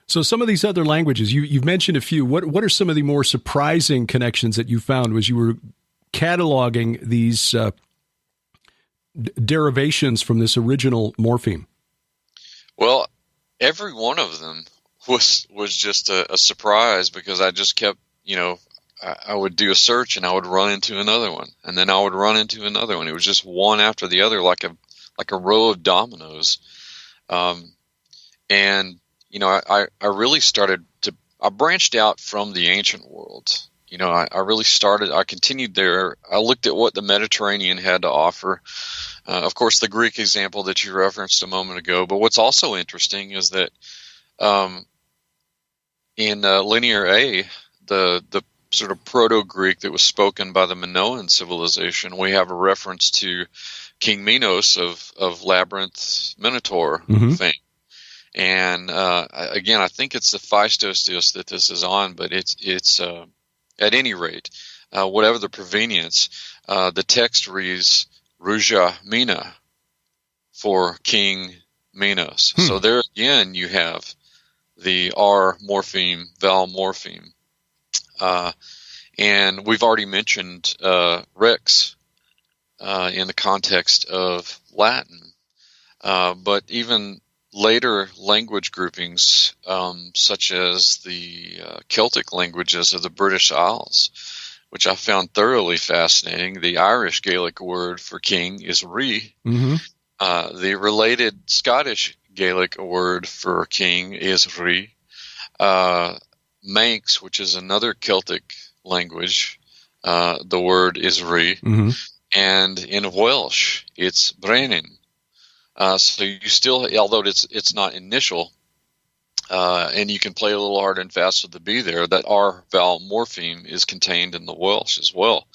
So some of these other languages, you've mentioned a few. What are some of the more surprising connections that you found as you were cataloging these derivations from this original morpheme? Well, every one of them was just a surprise, because I just kept, I would do a search and I would run into another one, and then I would run into another one. It was just one after the other, like a row of dominoes. And I really started I branched out from the ancient world. I continued there. I looked at what the Mediterranean had to offer. Of course, the Greek example that you referenced a moment ago. But what's also interesting is that in Linear A, the sort of Proto-Greek that was spoken by the Minoan civilization, we have a reference to King Minos of Labyrinth Minotaur fame. And again, I think it's the Phaistos that this is on, but it's at any rate, whatever the provenience, the text reads Ruja Mina for King Minos. So there again, you have the R morpheme, vowel morpheme. And we've already mentioned Rex in the context of Latin. But even later language groupings, such as the Celtic languages of the British Isles, which I found thoroughly fascinating. The Irish Gaelic word for king is ri. The related Scottish Gaelic word for king is Ri. Manx, which is another Celtic language, the word is Ri. Mm-hmm. And in Welsh, it's Brenin. So you still, although it's not initial, and you can play a little hard and fast with the B there, that R vowel morpheme is contained in the Welsh as well.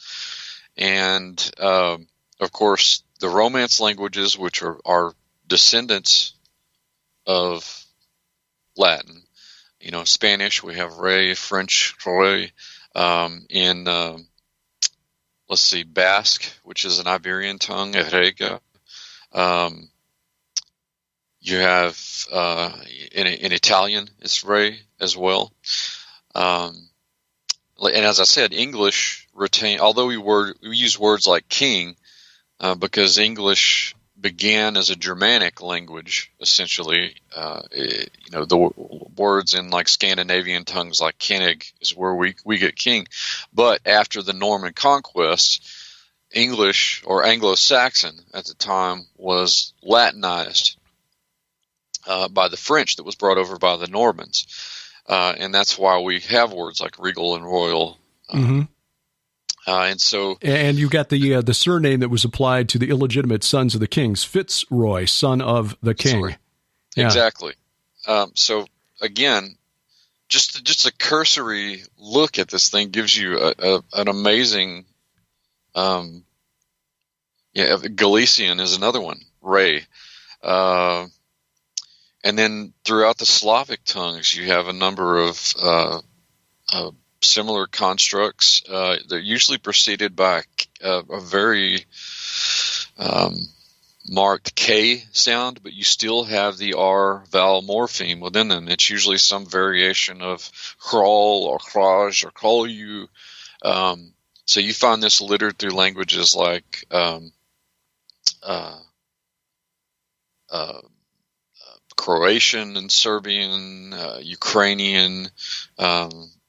And, of course, the Romance languages, which are descendants of Latin, Spanish, we have Re, French, Re, in, let's see, Basque, which is an Iberian tongue, Erega. You have in Italian, it's Re as well. And as I said, English retain, although we use words like king, because English began as a Germanic language, essentially. The words in like Scandinavian tongues like Kennig is where we get king. But after the Norman conquest, English, or Anglo-Saxon at the time, was Latinized by the French that was brought over by the Normans. And that's why we have words like regal and royal. Mm-hmm. And you got the surname that was applied to the illegitimate sons of the kings, Fitzroy, son of the king. Yeah. Exactly. So again, just a cursory look at this thing gives you an amazing. Galician is another one. Ray. And then throughout the Slavic tongues, you have a number of similar constructs. They're usually preceded by a very marked K sound, but you still have the R vowel morpheme within them. It's usually some variation of crawl or kraj or krolu. So you find this littered through languages like Croatian and Serbian, Ukrainian.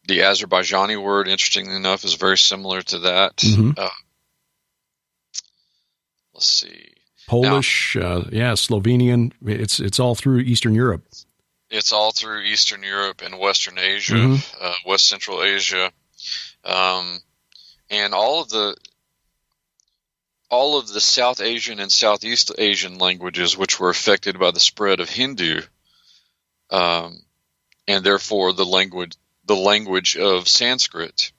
The Azerbaijani word, interestingly enough, is very similar to that. Mm-hmm. Let's see. Polish, Slovenian. It's all through Eastern Europe. It's all through Eastern Europe and Western Asia, Mm-hmm. West Central Asia, and all of the South Asian and Southeast Asian languages, which were affected by the spread of Hindu, and therefore the language of Sanskrit,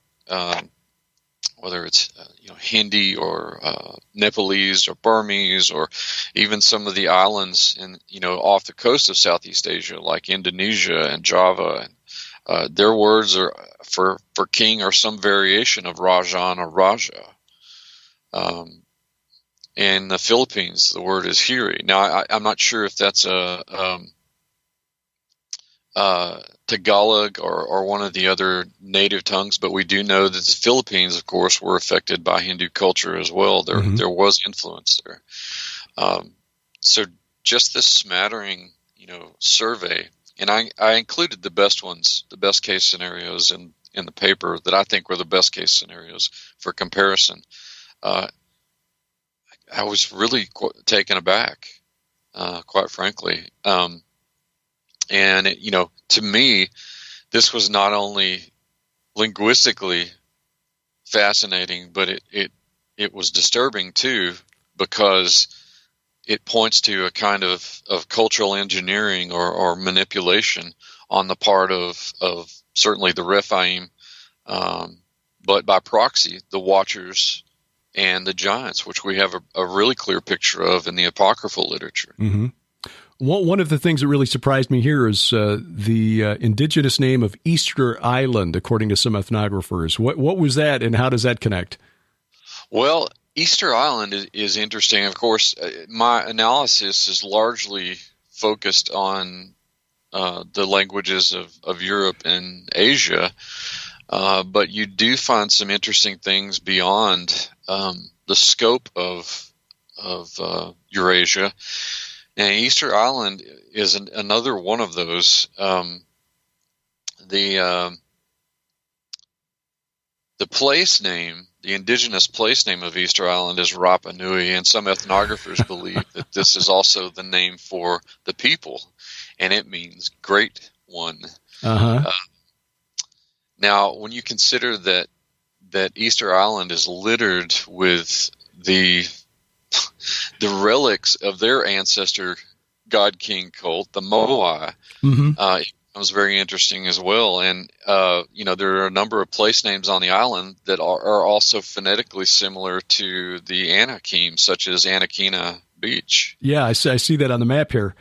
whether it's Hindi or Nepalese or Burmese, or even some of the islands off the coast of Southeast Asia, like Indonesia and Java, and their words are for king are some variation of Rajan or Raja. In the Philippines, the word is Hiri. Now, I'm not sure if that's a Tagalog or one of the other native tongues, but we do know that the Philippines, of course, were affected by Hindu culture as well. There was influence there. So just this smattering, survey, and I included the best ones, the best case scenarios in the paper that I think were the best case scenarios for comparison. I was really taken aback, quite frankly. And to me, this was not only linguistically fascinating, but it was disturbing too, because it points to a kind of cultural engineering or manipulation on the part of certainly the Rephaim, but by proxy, the Watchers and the Giants, which we have a really clear picture of in the apocryphal literature. Mm-hmm. One of the things that really surprised me here is the indigenous name of Easter Island, according to some ethnographers. What was that, and how does that connect? Well, Easter Island is interesting. Of course, my analysis is largely focused on the languages of Europe and Asia, but you do find some interesting things beyond the scope of Eurasia. And Easter Island is another one of those. The the place name, the indigenous place name of Easter Island is Rapa Nui, and some ethnographers believe that this is also the name for the people, and it means great one. Now, when you consider that Easter Island is littered with the relics of their ancestor God King cult, the Moai, it was very interesting as well. And there are a number of place names on the island that are also phonetically similar to the Anakim, such as Anakina Beach. Yeah, I see that on the map here,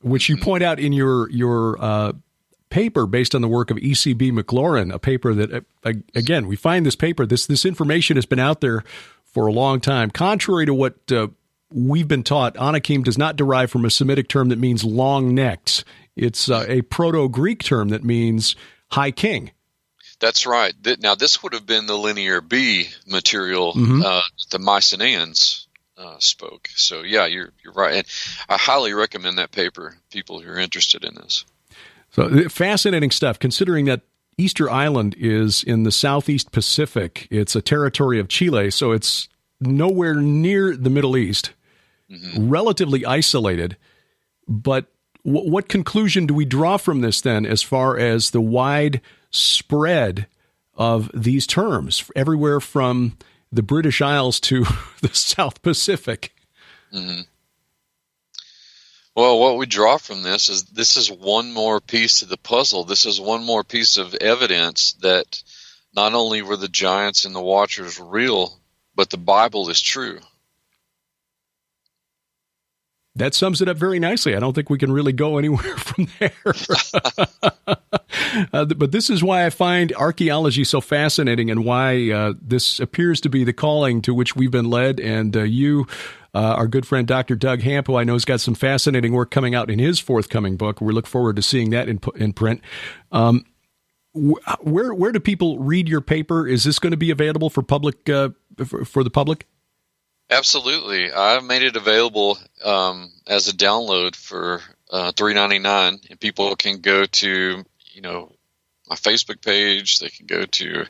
which you point out in your paper based on the work of E.C.B. McLaurin, a paper that, again, we find this paper, this information has been out there for a long time. Contrary to what we've been taught, Anakim does not derive from a Semitic term that means long-necked. It's a Proto-Greek term that means high king. That's right. Now, this would have been the Linear B material the Mycenaeans spoke. So, yeah, you're right. And I highly recommend that paper, people who are interested in this. So, fascinating stuff, considering that Easter Island is in the Southeast Pacific. It's a territory of Chile, so it's nowhere near the Middle East, relatively isolated. But what conclusion do we draw from this then as far as the wide spread of these terms everywhere from the British Isles to the South Pacific? Well, what we draw from this is one more piece to the puzzle. This is one more piece of evidence that not only were the giants and the watchers real, but the Bible is true. That sums it up very nicely. I don't think we can really go anywhere from there. But this is why I find archaeology so fascinating, and why this appears to be the calling to which we've been led. And you, our good friend Dr. Doug Hamp, who I know has got some fascinating work coming out in his forthcoming book. We look forward to seeing that in print. Where do people read your paper? Is this going to be available for the public? Absolutely. I've made it available as a download for $3.99, and people can go to my Facebook page. They can go to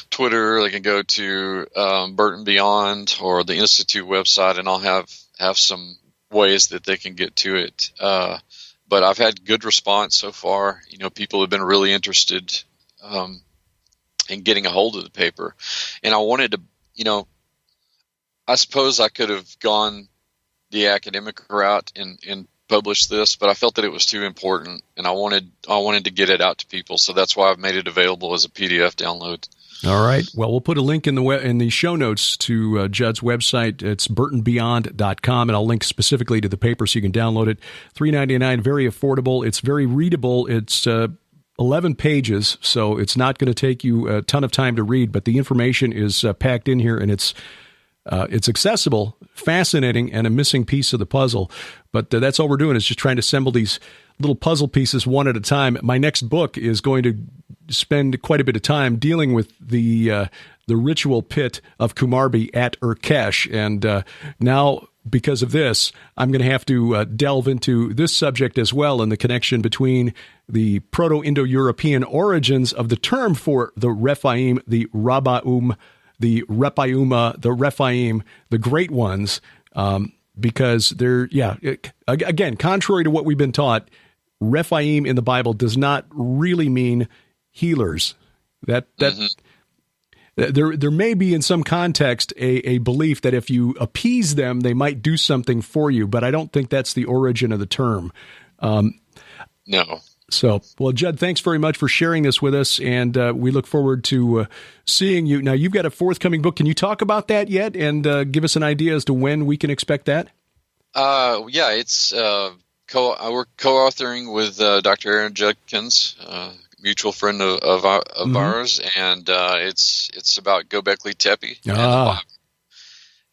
Twitter. They can go to Burton Beyond or the Institute website, and I'll have some ways that they can get to it. But I've had good response so far. People have been really interested in getting a hold of the paper, and I wanted to, I suppose I could have gone the academic route and published this, but I felt that it was too important, and I wanted to get it out to people. So that's why I've made it available as a PDF download. All right. Well, we'll put a link in the show notes to Judd's website. It's burtonbeyond.com, and I'll link specifically to the paper so you can download it. $3.99, very affordable. It's very readable. It's 11 pages, so it's not going to take you a ton of time to read, but the information is packed in here, and it's accessible, fascinating, and a missing piece of the puzzle. But that's all we're doing, is just trying to assemble these little puzzle pieces one at a time. My next book is going to spend quite a bit of time dealing with the ritual pit of Kumarbi at Urkesh. And now, because of this, I'm going to have to delve into this subject as well, and the connection between the Proto-Indo-European origins of the term for the Rephaim, the Rabaum, the Repaiuma, the Rephaim, the great ones, because they're, again, contrary to what we've been taught, Rephaim in the Bible does not really mean healers. There may be in some context a belief that if you appease them, they might do something for you, but I don't think that's the origin of the term. No. So, well, Judd, thanks very much for sharing this with us, and we look forward to seeing you. Now, you've got a forthcoming book. Can you talk about that yet, and give us an idea as to when we can expect that? It's we're co-authoring with Dr. Aaron Judkins, mutual friend of ours, and it's about Göbekli Tepe and the Bible.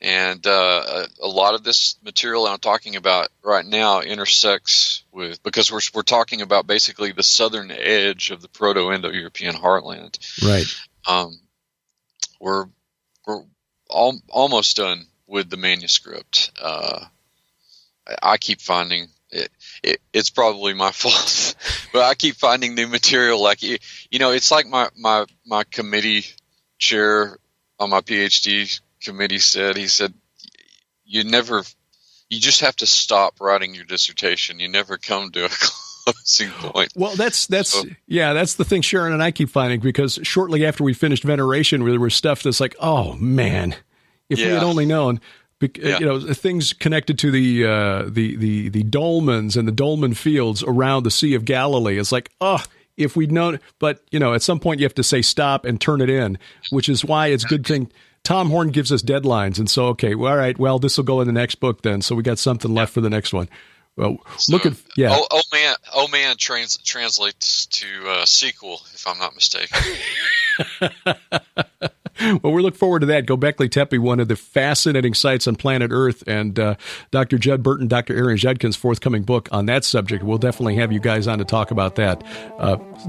And a lot of this material I'm talking about right now intersects with, because we're talking about basically the southern edge of the Proto-Indo-European heartland. Right. We're almost done with the manuscript. I keep finding it's probably my fault, but I keep finding new material. Like it's like my committee chair on my PhD committee said. He said, you just have to stop writing your dissertation. You never come to a closing point. Well, that's the thing Sharon and I keep finding, because shortly after we finished Veneration, there was stuff that's like, oh man, if we had only known, things connected to the dolmens and the dolmen fields around the Sea of Galilee. It's like, oh, if we'd known, but at some point you have to say stop and turn it in, which is why it's a good thing Tom Horn gives us deadlines. And so, okay, well, all right, well, this will go in the next book then. So we got something left for the next one. Well, Oh man translates to sequel, if I'm not mistaken. Well, we look forward to that. Gobekli Tepe, one of the fascinating sites on planet Earth, and Dr. Judd Burton, Dr. Aaron Judkin's forthcoming book on that subject. We'll definitely have you guys on to talk about that.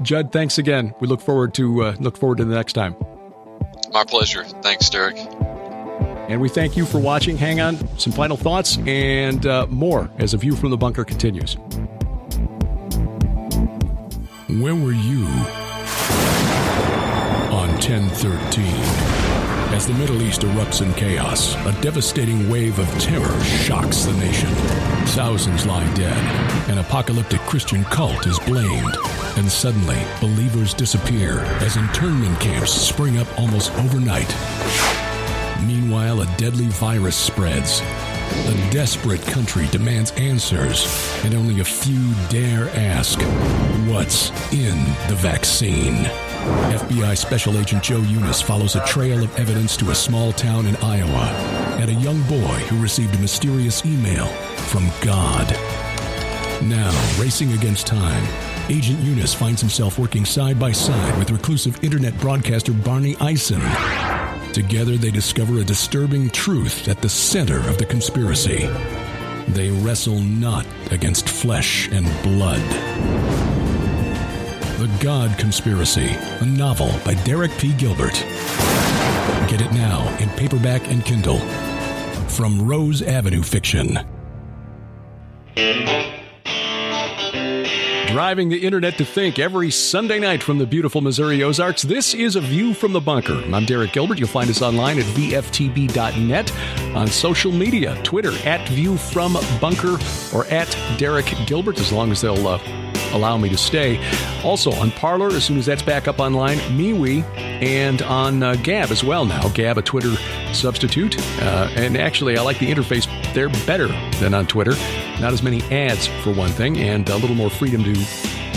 Judd, thanks again. We look forward to the next time. My pleasure. Thanks, Derek. And we thank you for watching. Hang on, some final thoughts and more as A View from the Bunker continues. Where were you on 10/13? As the Middle East erupts in chaos, a devastating wave of terror shocks the nation. Thousands lie dead. An apocalyptic Christian cult is blamed. And suddenly, believers disappear as internment camps spring up almost overnight. Meanwhile, a deadly virus spreads. A desperate country demands answers, and only a few dare ask, what's in the vaccine? FBI Special Agent Joe Eunice follows a trail of evidence to a small town in Iowa and a young boy who received a mysterious email from God. Now, racing against time, Agent Eunice finds himself working side by side with reclusive internet broadcaster Barney Eisen. Together, they discover a disturbing truth at the center of the conspiracy. They wrestle not against flesh and blood. The God Conspiracy, a novel by Derek P. Gilbert. Get it now in paperback and Kindle. From Rose Avenue Fiction. Driving the internet to think every Sunday night from the beautiful Missouri Ozarks. This is A View from the Bunker. I'm Derek Gilbert. You'll find us online at VFTB.net, on social media, Twitter @ViewFromBunker or @Derek Gilbert, as long as they'll allow me to stay. Also on Parler, as soon as that's back up online, MeWe, and on Gab as well now. Gab, a Twitter substitute. And actually, I like the interface there better than on Twitter. Not as many ads, for one thing, and a little more freedom to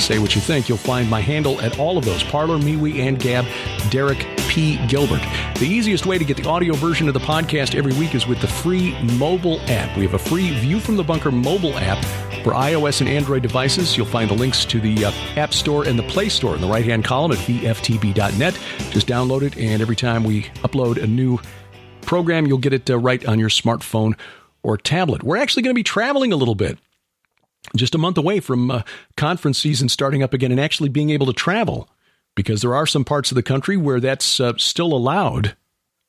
say what you think. You'll find my handle at all of those, Parler, MeWe, and Gab, Derek P. Gilbert. The easiest way to get the audio version of the podcast every week is with the free mobile app. We have a free View from the Bunker mobile app for iOS and Android devices. You'll find the links to the App Store and the Play Store in the right-hand column at VFTB.net. Just download it, and every time we upload a new program, you'll get it right on your smartphone or tablet. We're actually going to be traveling a little bit. Just a month away from conference season starting up again and actually being able to travel, because there are some parts of the country where that's still allowed,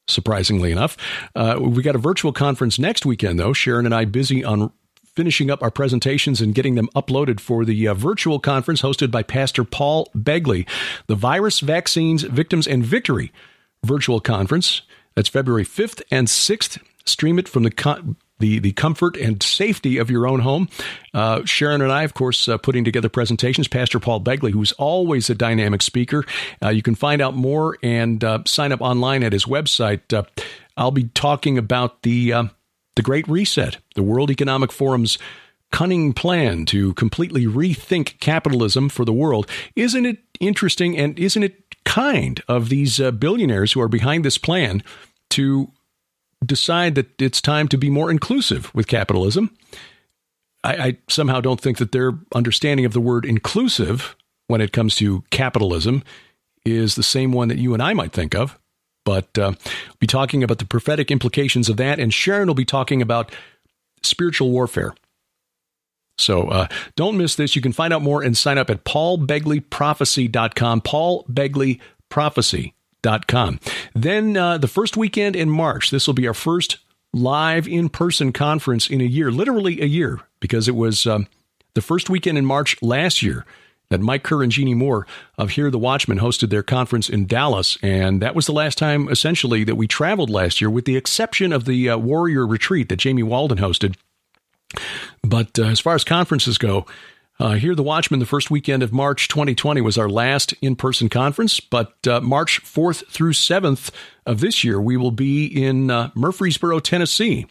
surprisingly enough. We got a virtual conference next weekend, though. Sharon and I busy on finishing up our presentations and getting them uploaded for the virtual conference hosted by Pastor Paul Begley, the Virus, Vaccines, Victims, and Victory virtual conference. That's February 5th and 6th. Stream it from the comfort and safety of your own home. Sharon and I, of course, putting together presentations. Pastor Paul Begley, who's always a dynamic speaker. You can find out more and sign up online at his website. I'll be talking about the Great Reset, the World Economic Forum's cunning plan to completely rethink capitalism for the world. Isn't it interesting, and isn't it kind of these billionaires who are behind this plan to decide that it's time to be more inclusive with capitalism? I somehow don't think that their understanding of the word inclusive when it comes to capitalism is the same one that you and I might think of. But we'll be talking about the prophetic implications of that, and Sharon will be talking about spiritual warfare. So don't miss this. You can find out more and sign up at paulbegleyprophecy.com, paulbegleyprophecy.com. Then the first weekend in March, this will be our first live in-person conference in a year, literally a year, because it was the first weekend in March last year. that Mike Kerr and Jeannie Moore of Hear the Watchman hosted their conference in Dallas. And that was the last time, essentially, that we traveled last year, with the exception of the Warrior Retreat that Jamie Walden hosted. But as far as conferences go, Hear the Watchman, the first weekend of March 2020 was our last in-person conference. But March 4th through 7th of this year, we will be in Murfreesboro, Tennessee,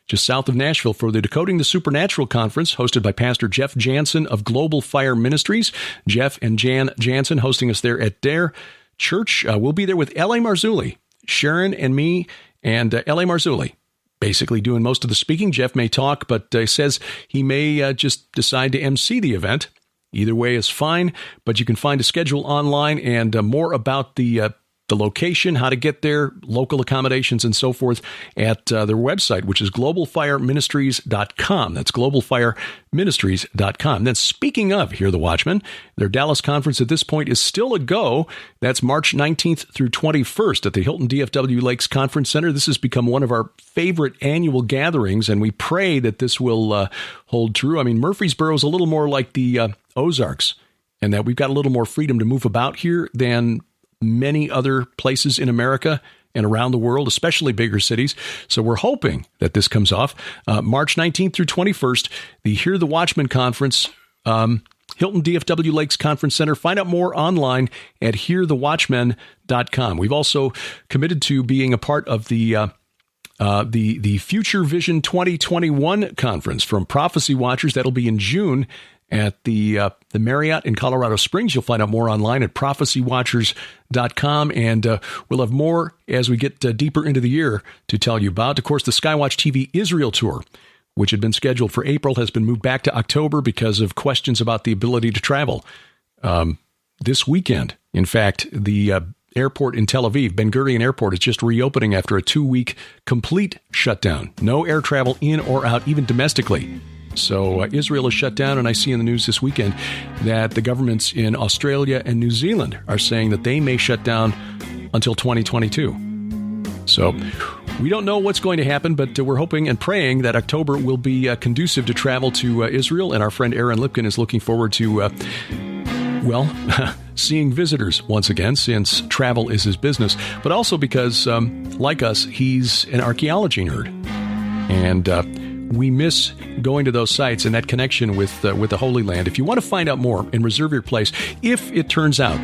just south of Nashville, for the Decoding the Supernatural Conference, hosted by Pastor Jeff Jansen of Global Fire Ministries. Jeff and Jan Jansen hosting us there at their church. We'll be there with L.A. Marzulli, Sharon and me, and L.A. Marzulli basically doing most of the speaking. Jeff may talk, but says he may just decide to MC the event. Either way is fine, but you can find a schedule online and more about the location, how to get there, local accommodations, and so forth at their website, which is globalfireministries.com. That's globalfireministries.com. Then speaking of Hear the Watchman, their Dallas conference at this point is still a go. That's March 19th through 21st at the Hilton DFW Lakes Conference Center. This has become one of our favorite annual gatherings, and we pray that this will hold true. I mean, Murfreesboro is a little more like the Ozarks, and that we've got a little more freedom to move about here than many other places in America and around the world, especially bigger cities. So we're hoping that this comes off. March 19th through 21st, the Hear the Watchman Conference, Hilton DFW Lakes Conference Center. Find out more online at hearthewatchmen.com. We've also committed to being a part of the Future Vision 2021 conference from Prophecy Watchers. That'll be in June at the Marriott in Colorado Springs. You'll find out more online at prophecywatchers.com, and we'll have more as we get deeper into the year to tell you about. Of course, the Skywatch TV Israel tour, which had been scheduled for April, has been moved back to October because of questions about the ability to travel. This weekend, in fact, the airport in Tel Aviv, Ben Gurion Airport, is just reopening after a 2-week complete shutdown. No air travel in or out, even domestically. So Israel is shut down, and I see in the news this weekend that the governments in Australia and New Zealand are saying that they may shut down until 2022. So we don't know what's going to happen, but we're hoping and praying that October will be conducive to travel to Israel, and our friend Aaron Lipkin is looking forward to, seeing visitors once again, since travel is his business, but also because, like us, he's an archaeology nerd. And we miss going to those sites and that connection with the Holy Land. If you want to find out more and reserve your place, if it turns out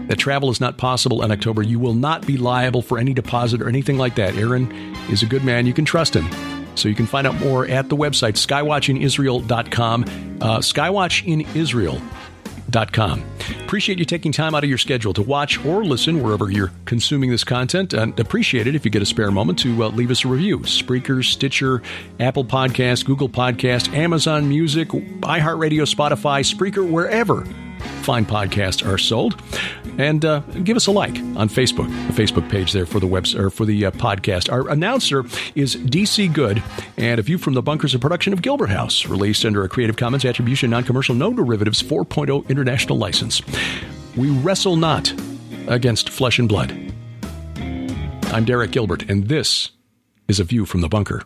that travel is not possible in October, you will not be liable for any deposit or anything like that. Aaron is a good man. You can trust him. So you can find out more at the website, skywatchinisrael.com, skywatchinisrael.com. Appreciate you taking time out of your schedule to watch or listen wherever you're consuming this content, and appreciate it if you get a spare moment to leave us a review. Spreaker, Stitcher, Apple Podcast, Google Podcast, Amazon Music, iHeartRadio, Spotify, Spreaker, wherever fine podcasts are sold. And give us a like on Facebook, the Facebook page there for the podcast. Our announcer is DC Good, and A View from the Bunker is a production of Gilbert House, released under a Creative Commons Attribution Non-Commercial No Derivatives 4.0 International License. We wrestle not against flesh and blood. I'm Derek Gilbert, and this is A View from the Bunker.